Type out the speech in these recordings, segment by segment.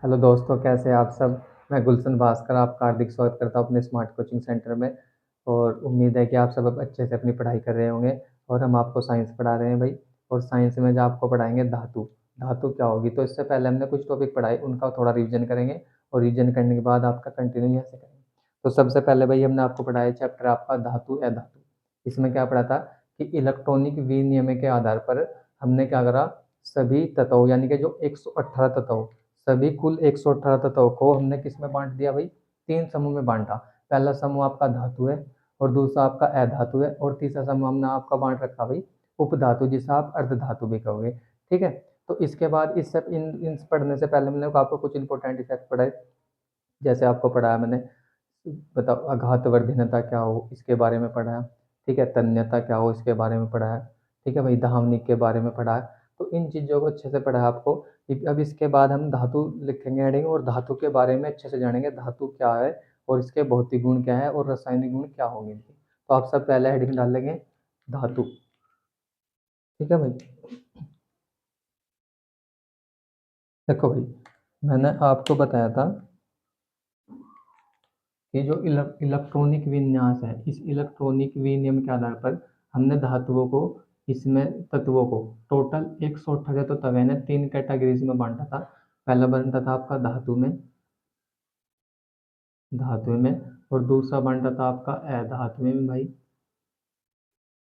Hello दोस्तों, कैसे हैं आप सब। मैं गुलशन भास्कर आपका हार्दिक स्वागत करता हूँ अपने स्मार्ट कोचिंग सेंटर में। और उम्मीद है कि आप सब अब अच्छे से अपनी पढ़ाई कर रहे होंगे। और हम आपको साइंस पढ़ा रहे हैं भाई। और साइंस में जो आपको पढ़ाएंगे धातु। धातु क्या होगी, तो इससे पहले हमने कुछ टॉपिक पढ़ाए, उनका थोड़ा रिवीजन करेंगे। और रिवीजन करने के बाद आपका कंटिन्यू यहाँ से करेंगे। तो सबसे पहले भाई हमने आपको पढ़ाया चैप्टर आपका धातु अधातु। इसमें क्या पढ़ा था कि इलेक्ट्रॉनिक विनिमय के आधार पर हमने क्या करा, सभी तत्वों यानी कि जो 118 तत्व, सभी कुल 118 तत्वों को हमने किस में बांट दिया भाई, तीन समूह में बांटा। पहला समूह आपका धातु है, और दूसरा आपका अधातु है, और तीसरा समूह हमने आपका बांट रखा भाई उपधातु, जिसे आप अर्धधातु भी कहोगे। ठीक है। तो इसके बाद इस सब इन पढ़ने से पहले मैंने आपको कुछ इंपॉर्टेंट इफेक्ट पढ़ाए। जैसे आपको पढ़ाया मैंने, बताओ आघातवर्धीनता क्या हो, इसके बारे में पढ़ाया। ठीक है, तन्यता क्या हो, इसके बारे में पढ़ाया। ठीक है भाई, धावनिक के बारे में पढ़ाया। तो इन चीज़ों को अच्छे से पढ़ा आपको। अब इसके बाद हम धातु लिखेंगे हेडिंग, और धातु के बारे में अच्छे से जानेंगे, धातु क्या है और इसके भौतिक गुण क्या है और रासायनिक गुण क्या होंगे इनके। तो आप सब पहले हेडिंग डाल लेंगे धातु। ठीक है भाई। देखो भाई, मैंने आपको बताया था कि जो इलेक्ट्रॉनिक विन्यास है, इस इलेक्ट्रॉनिक विनियम के आधार पर हमने धातुओं को, इसमें तत्वों को टोटल 118 तो तत्व ने तीन कैटेगरीज में बांटा था। पहला बांटा था आपका धातु में, धातु में। और दूसरा बांटा था आपका अधातु में भाई,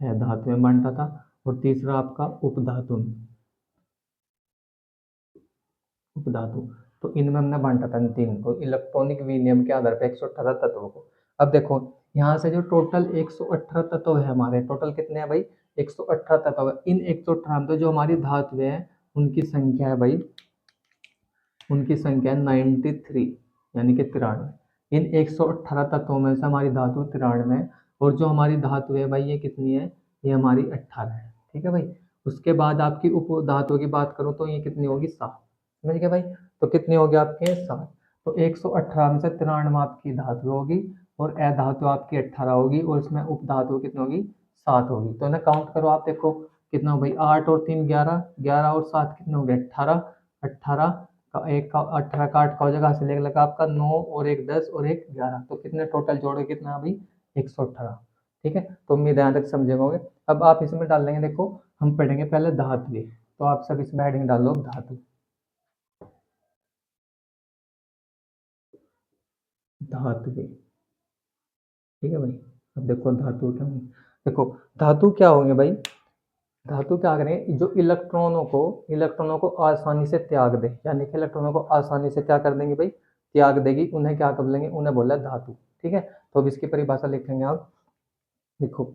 अधातु में बांटा था। और तीसरा आपका उपधातु में, उपधातु। तो इनमें हमने बांटा था इन तीन को इलेक्ट्रॉनिक विनियम के आधार पर 118 तत्वों को। अब देखो, यहाँ से जो टोटल 118 तत्व है हमारे, टोटल कितने हैं भाई, 118 तत्व है। इन 118 में जो हमारी धातु है उनकी संख्या है भाई, उनकी संख्या है 93, यानी कि 93। इन 118 तत्वों में से हमारी धातु 93 है। और जो हमारी धातु है भाई, ये कितनी है, ये हमारी 18 है। ठीक है भाई। उसके बाद आपकी उप धातु की बात करूँ तो ये कितनी होगी, 7। समझ गए भाई। तो कितनी होगी आपके, 7। तो 118 में से 93 आपकी धातु होगी, और अधातु आपकी 18 होगी, और इसमें उप धातु कितनी होगी, 7 होगी। तो इन्हें काउंट करो आप, देखो कितना हो भाई, 8 और 3 11, 11 और 7 कितने हो गए, 18। 18 का एक का 18 का 8 का हो जाएगा, सिलेक्ट लगा आपका 9 और एक 10 और एक 11, तो कितने टोटल जोड़े, कितना अभी, 118। ठीक है। तो उम्मीद है यहाँ तक समझे होंगे। अब आप इसमें डाल लेंगे, देखो हम पढ़ेंगे पहले धातु। तो आप सब इसमें हेडिंग डाल लो धातु, धातु। ठीक है भाई। अब देखो धातु क्या होंगे, देखो धातु क्या होंगे भाई, धातु क्या करेंगे, जो इलेक्ट्रॉनों को आसानी से त्याग दे, यानी कि इलेक्ट्रॉनों को आसानी से क्या कर देंगे भाई, त्याग देगी, उन्हें क्या कर लेंगे, उन्हें बोला धातु। ठीक है। तो अब इसकी परिभाषा लिखेंगे आप, लिखो।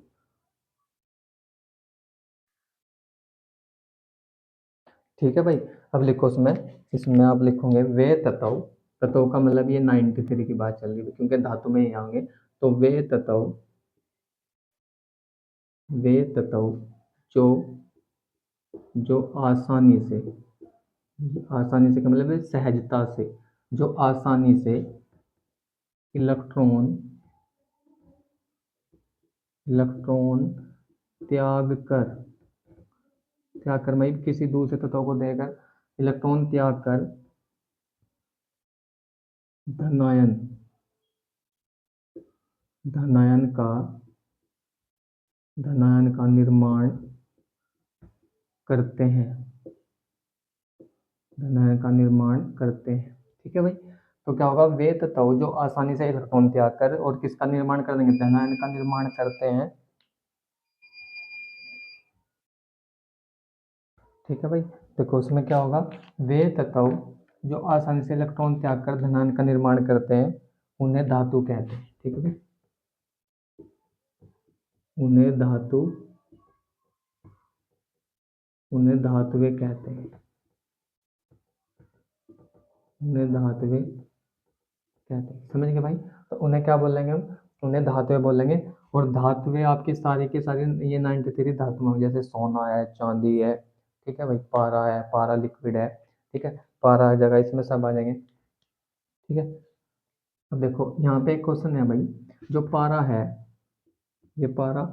ठीक है भाई। अब लिखो उसमें, इसमें आप लिखोगे वे तत्व। तत्व का मतलब ये 93 की बात चल रही है, क्योंकि धातु में ही आएंगे। तो वे तत्व जो जो आसानी से का मतलब है सहजता से, जो आसानी से इलेक्ट्रॉन इलेक्ट्रॉन त्याग कर मतलब किसी दूसरे तत्व को देकर इलेक्ट्रॉन त्याग कर धनायन धनायन का निर्माण करते हैं, धनायन का निर्माण करते हैं। ठीक है भाई। तो क्या होगा, वे तत्व जो आसानी से इलेक्ट्रॉन त्याग कर और किसका निर्माण कर देंगे, धनायन का निर्माण करते हैं। ठीक है भाई। देखो उसमें क्या होगा, वे तत्व जो आसानी से इलेक्ट्रॉन त्याग कर धनायन का निर्माण करते हैं, उन्हें धातु कहते हैं। ठीक है भाई, उन्हें धातु उन्हें धातुएं कहते हैं, उन्हें धातुएं कहते हैं। समझ गए भाई। तो उन्हें क्या बोलेंगे हम, उन्हें धातुएं बोलेंगे। और धातुएं आपकी सारी की सारी ये 93 धातुएं, जैसे सोना है, चांदी है। ठीक है भाई, पारा है, पारा लिक्विड है। ठीक है, पारा हर जगह इसमें सब आ जाएंगे। ठीक है। अब देखो यहाँ पे एक क्वेश्चन है भाई, जो पारा है, ये पारा,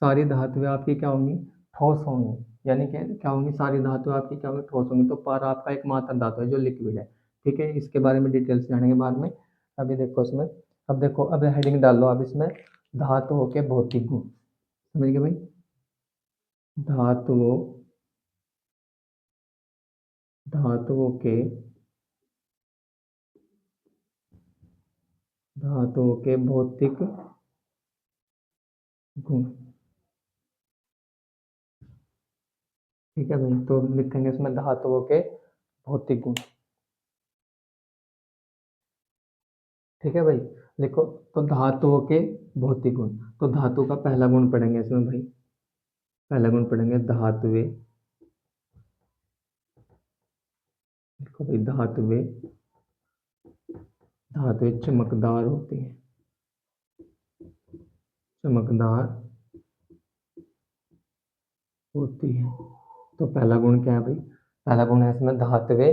सारी धातुएं आपकी क्या होंगी, ठोस होंगी। यानी कि क्या होंगी, सारी धातुएं आपकी क्या होंगी, ठोस होंगी। तो पारा आपका एकमात्र धातु है जो लिक्विड है। ठीक है, इसके बारे में डिटेल से जानेंगे बाद में। अभी देखो इसमें, अब देखो, अब हेडिंग डाल लो आप इसमें, धातुओं के भौतिक गुण। समझ गए भाई? धातुओं धातुओं के धातुओं के भौतिक गुण। ठीक है भाई, तो लिखेंगे इसमें धातुओं के भौतिक गुण। ठीक है भाई, लिखो। तो धातुओं के भौतिक गुण, तो धातु का पहला गुण पढ़ेंगे इसमें भाई। पहला गुण पढ़ेंगे धातुएं। लिखो भाई, धातुएं धातुएं चमकदार होती हैं। चमकदार होती है। तो पहला गुण क्या है भाई? पहला गुण है इसमें धातुएं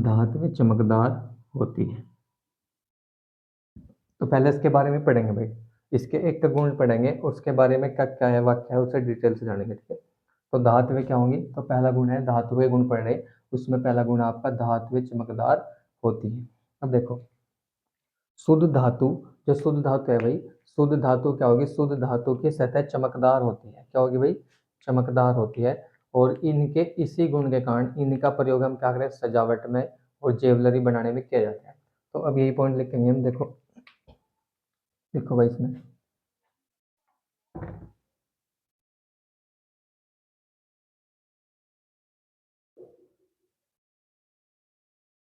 धातुएं चमकदार होती है। तो पहले इसके बारे में पढ़ेंगे भाई, इसके एक गुण पढ़ेंगे, उसके बारे में क्या क्या है, वाक्य है, उसे डिटेल से जानेंगे। ठीक है, तो धातुएं क्या होंगी? तो पहला गुण है धातुएं, गुण पढ़ रहे, उसमें पहला गुण आपका धातुएं चमकदार होती है। अब देखो, शुद्ध धातु, जो शुद्ध धातु है भाई, शुद्ध धातु क्या होगी? शुद्ध धातु की सतह चमकदार होती है। क्या होगी भाई? चमकदार होती है। और इनके इसी गुण के कारण इनका प्रयोग हम क्या करें? सजावट में और ज्वेलरी बनाने में किया जाता है। तो अब यही पॉइंट लिखेंगे हम। देखो, देखो भाई इसमें,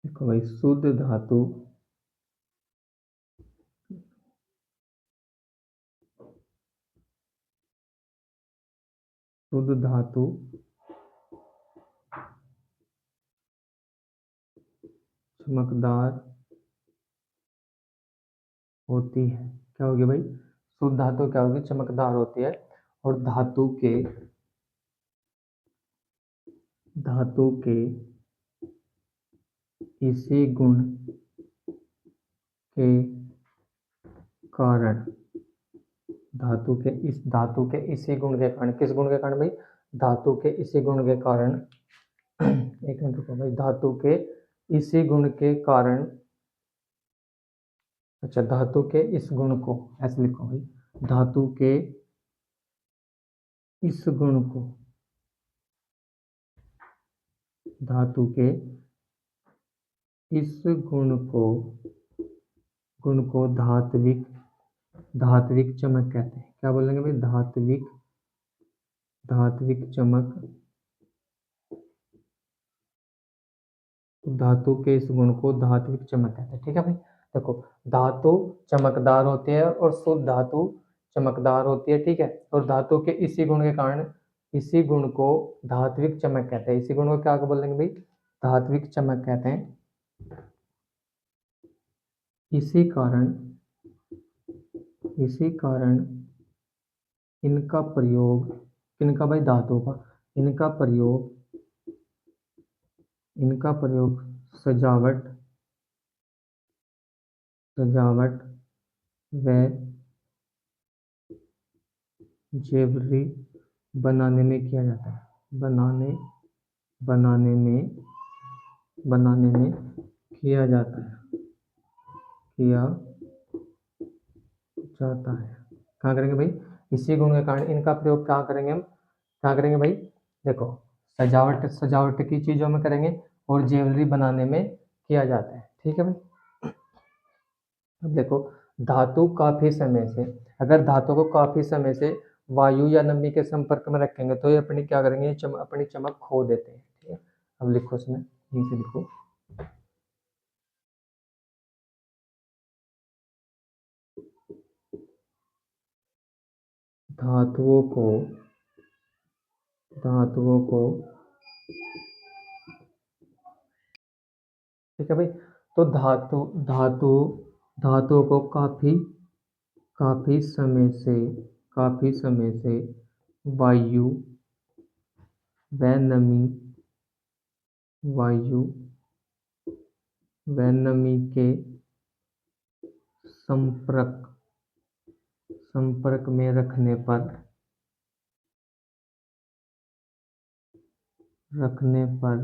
देखो भाई, शुद्ध धातु शुद्ध धातु चमकदार होती है। क्या होगी भाई? शुद्ध धातु क्या होगी? चमकदार होती है। और धातु के इसी गुण के कारण, धातु के इसी गुण के कारण, किस गुण के कारण भाई? धातु के इसी गुण के कारण एक मिनट रुको भाई, धातु के इसी गुण के कारण, अच्छा, धातु के इस गुण को, ऐसे लिखो भाई, धातु के इस गुण को, धातु के इस गुण को धात्विक चमक कहते हैं। क्या बोलेंगे भाई? धात्विक चमक। धातु के इस गुण को धात्विक चमक कहते हैं। ठीक है भाई, देखो, धातु चमकदार होती है और शुद्ध धातु चमकदार होती है। ठीक है, और धातु के इसी गुण के कारण, इसी गुण को धात्विक चमक कहते हैं। इसी गुण को क्या बोलेंगे भाई? धात्विक चमक कहते हैं। इसी कारण इनका प्रयोग, इनका भाई धातु का, इनका प्रयोग सजावट व ज्वेलरी बनाने में किया जाता है। बनाने में किया जाता है। कहाँ करेंगे भाई? इसी गुण के कारण इनका प्रयोग कहाँ करेंगे हम? कहाँ करेंगे भाई? देखो, सजावट की चीजों में करेंगे और ज्वेलरी बनाने में किया जाता है। ठीक है भाई, अब देखो, धातु काफी समय से, अगर धातु को काफी समय से वायु या नमी के संपर्क में रखेंगे तो ये अपनी क्या करेंगे? अपनी चमक खो देते हैं। ठीक है, अब लिखो इसमें, यहीं से लिखो, धातुओं को ठीक है भाई, तो धातुओं को काफी समय से वायु व नमी वायु व नमी के संपर्क में रखने पर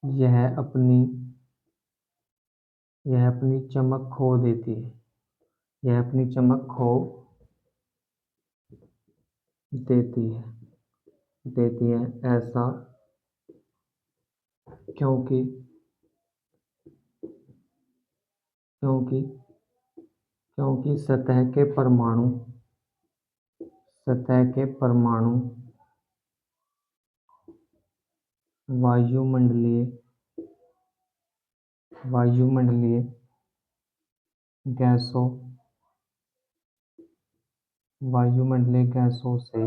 यह अपनी यह अपनी चमक खो देती है। यह अपनी चमक खो देती है देती है ऐसा क्योंकि क्योंकि क्योंकि सतह के परमाणु वायुमंडलीय वायुमंडलीय गैसों वायुमंडलीय गैसों से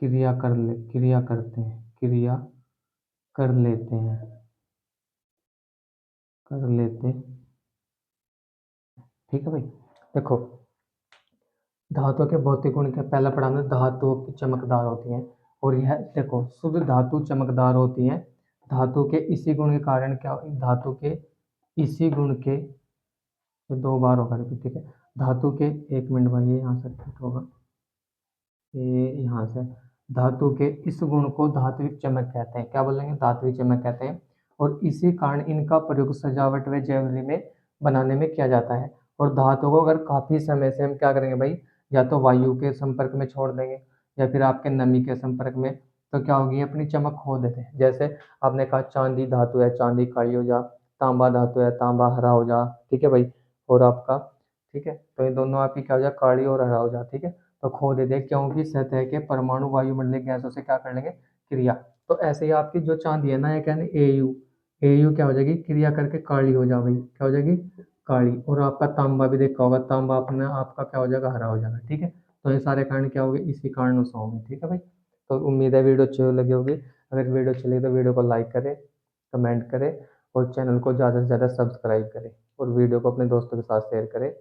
क्रिया कर लेते हैं कर लेते ठीक है भाई। देखो, धातुओं के भौतिक गुण के पहला पढ़ा हमने, धातुओं की चमकदार होती हैं। और यह देखो, शुद्ध धातु चमकदार होती हैं। धातु के इसी गुण के कारण क्या, धातु के इसी गुण के, ये दो बार होगा रिपीट, ठीक है। धातु के, एक मिनट भाई, ये यहाँ से ठीक होगा, ये यहाँ से, धातु के इस गुण को धात्विक चमक कहते हैं। क्या बोलेंगे? धात्विक चमक कहते हैं। और इसी कारण इनका प्रयोग सजावट व ज्वेलरी में बनाने में किया जाता है। और धातु को अगर काफी समय से हम क्या करेंगे भाई, या तो वायु के संपर्क में छोड़ देंगे, या फिर आपके नमी के संपर्क में, तो क्या होगी, अपनी चमक खो देते हैं। जैसे आपने कहा चांदी धातु है, चांदी काली हो जा, तांबा धातु है, तांबा हरा हो जा, ठीक है भाई। और आपका, ठीक है, तो ये दोनों आपकी क्या हो जा, काली और हरा हो जा, ठीक है। तो खो देते हैं क्योंकि सतह के परमाणु वायुमंडलीय गैसों से क्या कर लेंगे, क्रिया। तो ऐसे ही आपकी जो चांदी है ना, ये कहने एयू क्या हो जाएगी, क्रिया करके काली हो जाएगी, क्या हो जाएगी, काली। और आपका तांबा भी देखा होगा, तांबा अपना आपका क्या हो जाएगा, हरा हो जाएगा, ठीक है। तो ये सारे कारण क्या हो गए, इसी कारण से होंगे, ठीक है भाई। तो उम्मीद है वीडियो अच्छी लगी होगी। अगर वीडियो अच्छी लगी तो वीडियो को लाइक करें, कमेंट करें, और चैनल को ज़्यादा से ज़्यादा सब्सक्राइब करें, और वीडियो को अपने दोस्तों के साथ शेयर करें।